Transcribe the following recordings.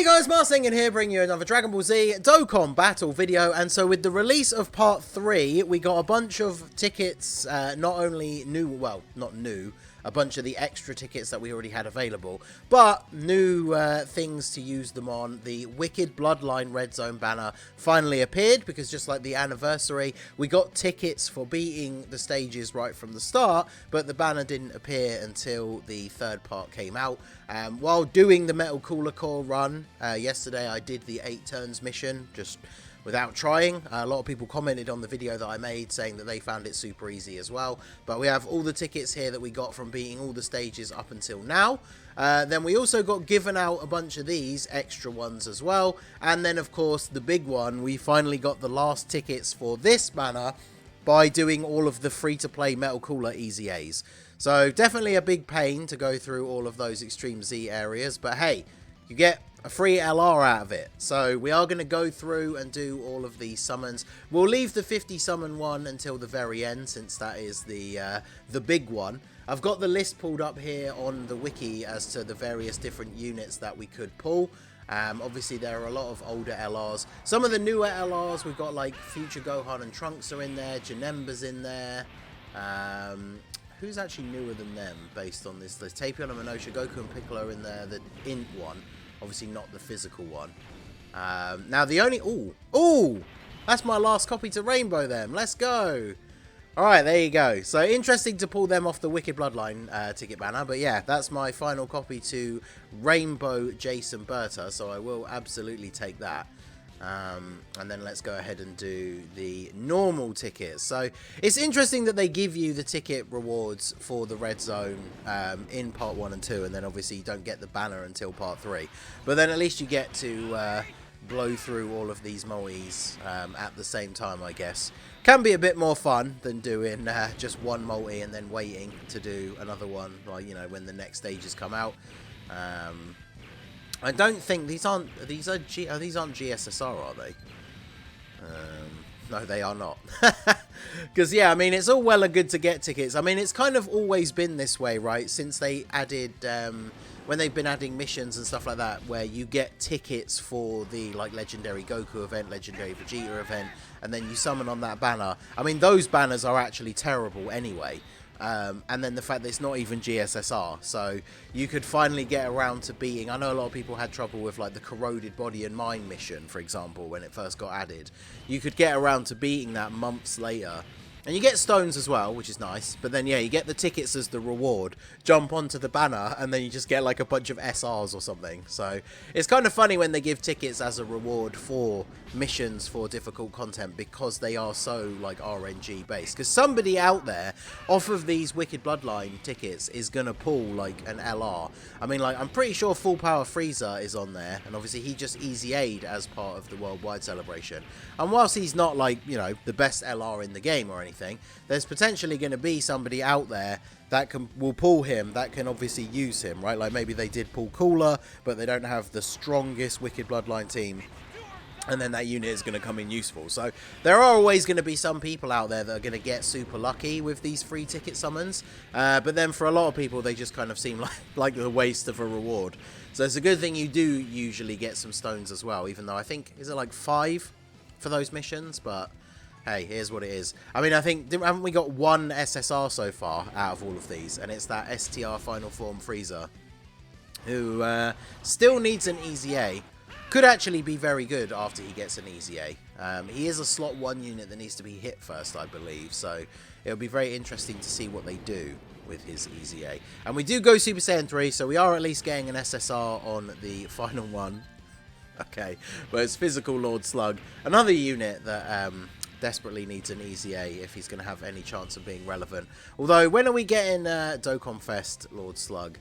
Hey guys, Marsing in here bringing you another Dragon Ball Z Dokkan battle video, and so with the release of part 3, we got a bunch of tickets, not only new, well, not new, a bunch of the extra tickets that we already had available, but new things to use them on. The Wicked Bloodline Red Zone banner finally appeared, because just like the anniversary, we got tickets for beating the stages right from the start, but the banner didn't appear until the third part came out. While doing the Metal Cooler Core run yesterday, I did the 8 turns mission, just without trying. A lot of people commented on the video that I made saying that they found it super easy as well. But we have all the tickets here that we got from beating all the stages up until now. Then we also got given out a bunch of these extra ones as well. And then, of course, the big one, we finally got the last tickets for this banner by doing all of the free-to-play Metal Cooler Easy A's. So definitely a big pain to go through all of those Extreme Z areas. But hey, you get a free LR out of it. So we are going to go through and do all of these summons. We'll leave the 50 summon one until the very end, since that is the big one. I've got the list pulled up here on the wiki as to the various different units that we could pull. Obviously there are a lot of older LRs. Some of the newer LRs, we've got like Future Gohan and Trunks are in there. JANEMBA's in there. Who's actually newer than them based on this list? Tapion and Minosha, Goku and Piccolo in there. The int one. Obviously not the physical one. Now the only... Ooh! That's my last copy to Rainbow then. Let's go! Alright, there you go. So interesting to pull them off the Wicked Bloodline ticket banner. But yeah, that's my final copy to Rainbow Jason Berta. So I will absolutely take that. And then let's go ahead and do the normal tickets. So it's interesting that they give you the ticket rewards for the red zone in part 1 and 2, and then obviously you don't get the banner until part 3, but then at least you get to blow through all of these multis at the same time. I guess can be a bit more fun than doing just one multi and then waiting to do another one, like, you know, when the next stages come out. I don't think these aren't GSSR, are they? No, they are not. Because yeah, I mean, it's all well and good to get tickets. I mean, it's kind of always been this way, right? Since they added, when they've been adding missions and stuff like that, where you get tickets for the like legendary Goku event, legendary Vegeta event, and then you summon on that banner. I mean, those banners are actually terrible anyway. And then the fact that it's not even GSSR, so you could finally get around to beating... I know a lot of people had trouble with like the Corroded Body and Mind mission, for example, when it first got added. You could get around to beating that months later. And you get stones as well, which is nice. But then, yeah, you get the tickets as the reward. Jump onto the banner, and then you just get, like, a bunch of SRs or something. So, it's kind of funny when they give tickets as a reward for missions for difficult content, because they are so, like, RNG-based. Because somebody out there, off of these Wicked Bloodline tickets, is going to pull, like, an LR. I mean, like, I'm pretty sure Full Power Frieza is on there. And, obviously, he just Easy-A'd as part of the Worldwide celebration. And whilst he's not, like, you know, the best LR in the game or anything, there's potentially going to be somebody out there that will pull him, that can obviously use him, right? Like maybe they did pull Cooler, but they don't have the strongest Wicked Bloodline team, and then that unit is going to come in useful. So there are always going to be some people out there that are going to get super lucky with these free ticket summons, but then for a lot of people they just kind of seem like the waste of a reward. So it's a good thing you do usually get some stones as well, even though I think, is it like 5 for those missions? But hey, here's what it is. I mean, I think, haven't we got one SSR so far out of all of these? And it's that STR Final Form Frieza, who still needs an Easy A. Could actually be very good after he gets an Easy A. He is a slot 1 unit that needs to be hit first, I believe. So it'll be very interesting to see what they do with his Easy A. And we do go Super Saiyan 3, so we are at least getting an SSR on the final one. Okay, but it's Physical Lord Slug. Another unit that... desperately needs an Easy A if he's going to have any chance of being relevant. Although, when are we getting Dokkan Fest Lord Slug?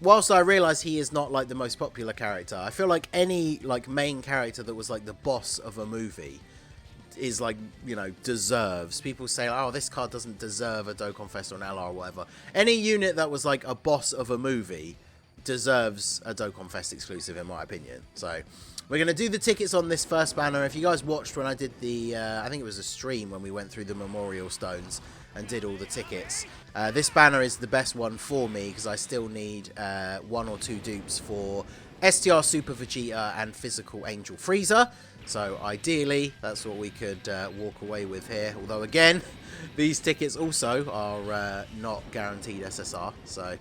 Whilst I realise he is not like the most popular character, I feel like any like main character that was like the boss of a movie is like, you know, deserves. People say, oh, this card doesn't deserve a Dokkan Fest or an LR or whatever. Any unit that was like a boss of a movie deserves a Dokkan Fest exclusive, in my opinion. So we're going to do the tickets on this first banner. If you guys watched when I did the, I think it was a stream when we went through the Memorial Stones and did all the tickets. This banner is the best one for me because I still need 1 or 2 dupes for STR Super Vegeta and Physical Angel Frieza. So ideally, that's what we could walk away with here. Although again, these tickets also are not guaranteed SSR. So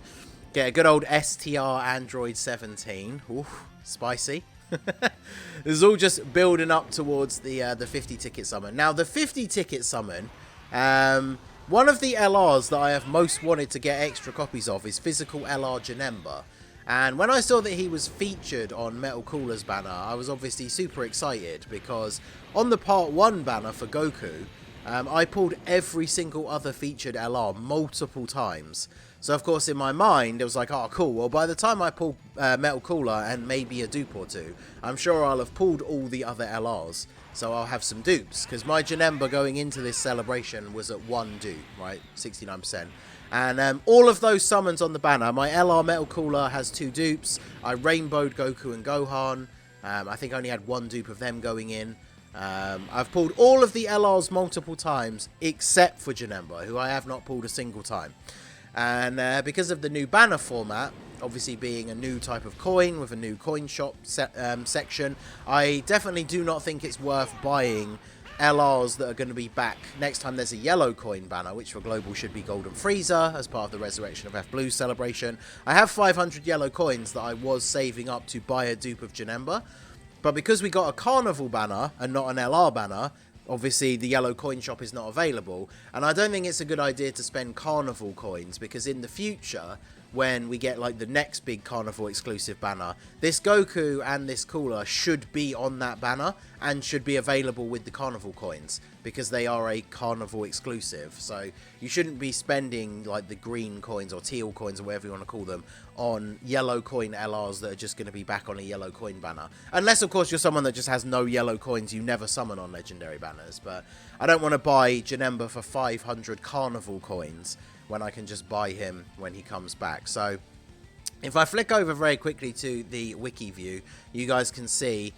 get a good old STR Android 17. Ooh, spicy. This is all just building up towards the 50 ticket summon. Now the 50 ticket summon, one of the LRs that I have most wanted to get extra copies of is Physical LR JANEMBA. And when I saw that he was featured on Metal Cooler's banner, I was obviously super excited because on the Part 1 banner for Goku, I pulled every single other featured LR multiple times. So of course in my mind it was like, oh cool, well by the time I pull Metal Cooler and maybe a dupe or two, I'm sure I'll have pulled all the other LRs. So I'll have some dupes, because my JANEMBA going into this celebration was at 1 dupe, right, 69%. And all of those summons on the banner, my LR Metal Cooler has 2 dupes, I rainbowed Goku and Gohan, I think I only had 1 dupe of them going in. I've pulled all of the LRs multiple times, except for JANEMBA, who I have not pulled a single time. And because of the new banner format, obviously being a new type of coin with a new coin shop section, I definitely do not think it's worth buying LRs that are going to be back next time there's a yellow coin banner, which for global should be Golden Frieza as part of the Resurrection of F Blue celebration. I have 500 yellow coins that I was saving up to buy a dupe of JANEMBA, but because we got a Carnival banner and not an LR banner, obviously the yellow coin shop is not available, and I don't think it's a good idea to spend Carnival coins, because in the future, when we get like the next big Carnival exclusive banner, this Goku and this Cooler should be on that banner and should be available with the Carnival coins, because they are a Carnival exclusive. So you shouldn't be spending like the green coins or teal coins or whatever you want to call them on yellow coin LRs that are just going to be back on a yellow coin banner. Unless of course you're someone that just has no yellow coins, you never summon on legendary banners. But I don't want to buy JANEMBA for 500 Carnival coins when I can just buy him when he comes back. So if I flick over very quickly to the wiki view, you guys can see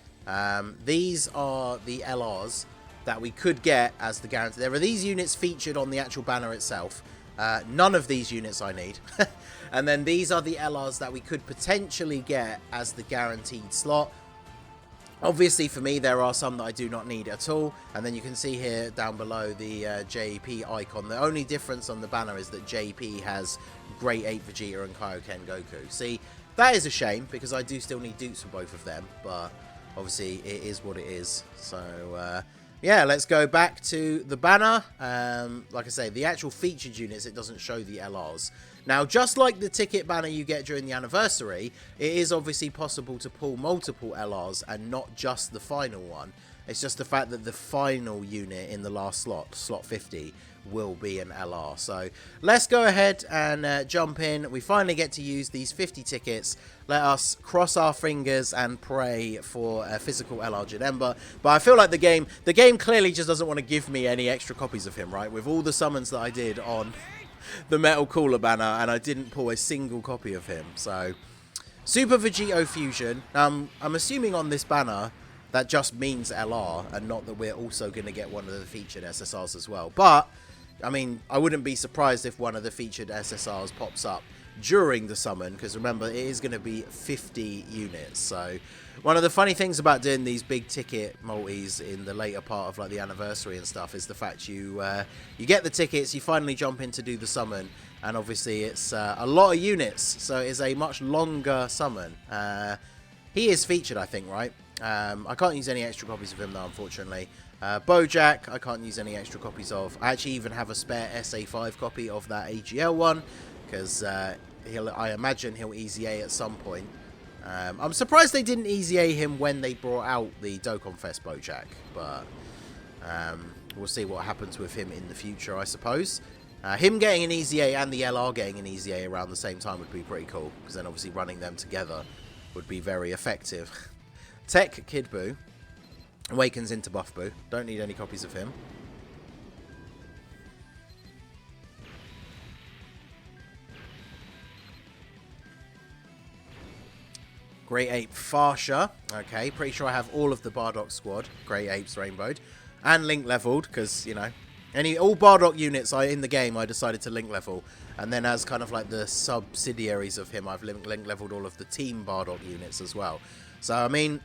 these are the LRs that we could get as the guarantee. There are these units featured on the actual banner itself. None of these units I need. And then these are the LRs that we could potentially get as the guaranteed slot. Obviously, for me, there are some that I do not need at all. And then you can see here down below the JP icon. The only difference on the banner is that JP has Great Ape Vegeta and Kaioken Goku. See, that is a shame, because I do still need dupes for both of them. But obviously, it is what it is. So, yeah, let's go back to the banner. Like I say, the actual featured units, it doesn't show the LRs. Now, just like the ticket banner you get during the anniversary, it is obviously possible to pull multiple LRs and not just the final one. It's just the fact that the final unit in the last slot, slot 50, will be an LR. So let's go ahead and jump in. We finally get to use these 50 tickets. Let us cross our fingers and pray for a physical LR JANEMBA. But I feel like the game clearly just doesn't want to give me any extra copies of him, right? With all the summons that I did on the Metal Cooler banner, and I didn't pull a single copy of him. So Super Vegito Fusion. I'm assuming on this banner that just means LR, and not that we're also going to get one of the featured SSRs as well. But I mean, I wouldn't be surprised if one of the featured SSRs pops up during the summon, because remember, it is going to be 50 units. So one of the funny things about doing these big ticket multis in the later part of like the anniversary and stuff is the fact you get the tickets, you finally jump in to do the summon, and obviously it's a lot of units, so it's a much longer summon. He is featured, I think, right? I can't use any extra copies of him though, unfortunately. Bojack, I can't use any extra copies of. I actually even have a spare SA5 copy of that AGL one, because I imagine he'll Easy A at some point. I'm surprised they didn't Easy A him when they brought out the Dokkan Fest Bojack, but we'll see what happens with him in the future, I suppose. Him getting an Easy A and the LR getting an Easy A around the same time would be pretty cool, because then obviously running them together would be very effective. Tech Kid Buu awakens into Buff Buu. Don't need any copies of him. Great Ape Farsha. Okay, pretty sure I have all of the Bardock squad. Great Apes rainbowed. And Link leveled, because, you know, All Bardock units in the game I decided to link level, and then as kind of like the subsidiaries of him, I've link leveled all of the Team Bardock units as well. So I mean,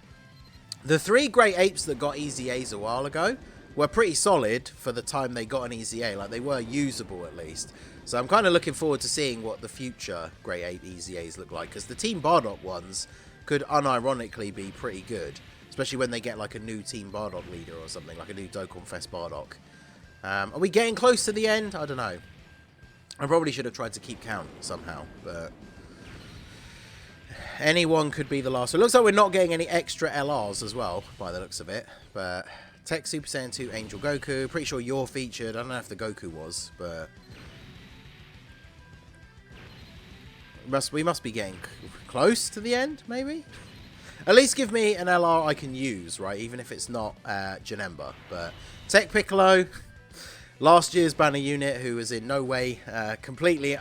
the 3 Great Apes that got Easy A's a while ago were pretty solid for the time they got an Easy A. Like, they were usable at least. So I'm kind of looking forward to seeing what the future Great Ape Easy A's look like, because the Team Bardock ones could unironically be pretty good, especially when they get like a new Team Bardock leader or something, like a new Dokkan Fest Bardock. Are we getting close to the end? I don't know. I probably should have tried to keep count somehow, but anyone could be the last. So it looks like we're not getting any extra LRs as well, by the looks of it. But Tech Super Saiyan 2 Angel Goku. Pretty sure you're featured. I don't know if the Goku was, but we must be getting close to the end, maybe? At least give me an LR I can use, right? Even if it's not JANEMBA. But Tech Piccolo, last year's banner unit, who was in no way completely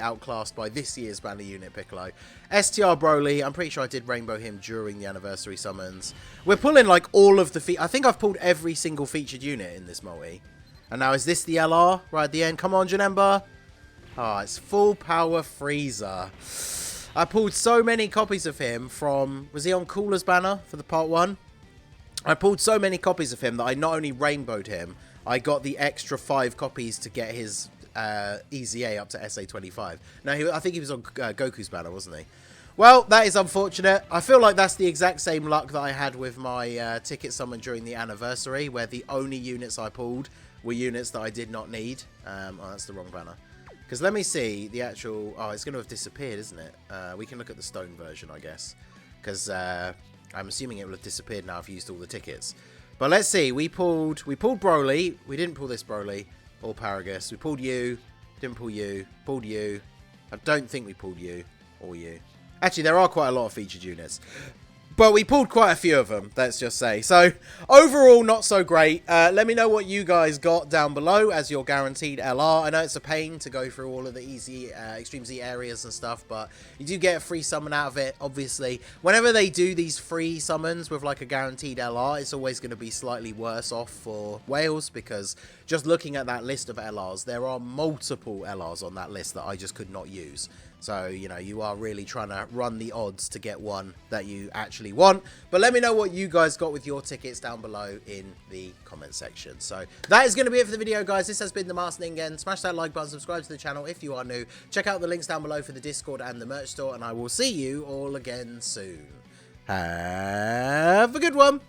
outclassed by this year's banner unit Piccolo. STR Broly, I'm pretty sure I did rainbow him during the anniversary summons. We're pulling like all of the I think I've pulled every single featured unit in this multi. And now is this the LR right at the end? Come on, JANEMBA. Oh, it's full power Frieza. I pulled so many copies of him from, was he on Cooler's banner for the part 1? I pulled so many copies of him that I not only rainbowed him, I got the extra 5 copies to get his Easy A up to SA25. No, I think he was on Goku's banner, wasn't he? Well, that is unfortunate. I feel like that's the exact same luck that I had with my ticket summon during the anniversary, where the only units I pulled were units that I did not need. Oh, that's the wrong banner. Because let me see the actual... Oh, it's going to have disappeared, isn't it? We can look at the stone version, I guess. Because I'm assuming it will have disappeared now if you used all the tickets. But let's see. We pulled Broly. We didn't pull this Broly or Paragus. We pulled you. Didn't pull you. Pulled you. I don't think we pulled you or you. Actually, there are quite a lot of featured units. But we pulled quite a few of them, let's just say. So, overall, not so great. Let me know what you guys got down below as your guaranteed LR. I know it's a pain to go through all of the easy, Extreme Z areas and stuff, but you do get a free summon out of it, obviously. Whenever they do these free summons with, like, a guaranteed LR, it's always going to be slightly worse off for Wales, because just looking at that list of LRs, there are multiple LRs on that list that I just could not use. So, you know, you are really trying to run the odds to get one that you actually want. But let me know what you guys got with your tickets down below in the comment section. So, that is going to be it for the video, guys. This has been the Master Ningen. Smash that like button, subscribe to the channel if you are new. Check out the links down below for the Discord and the merch store. And I will see you all again soon. Have a good one.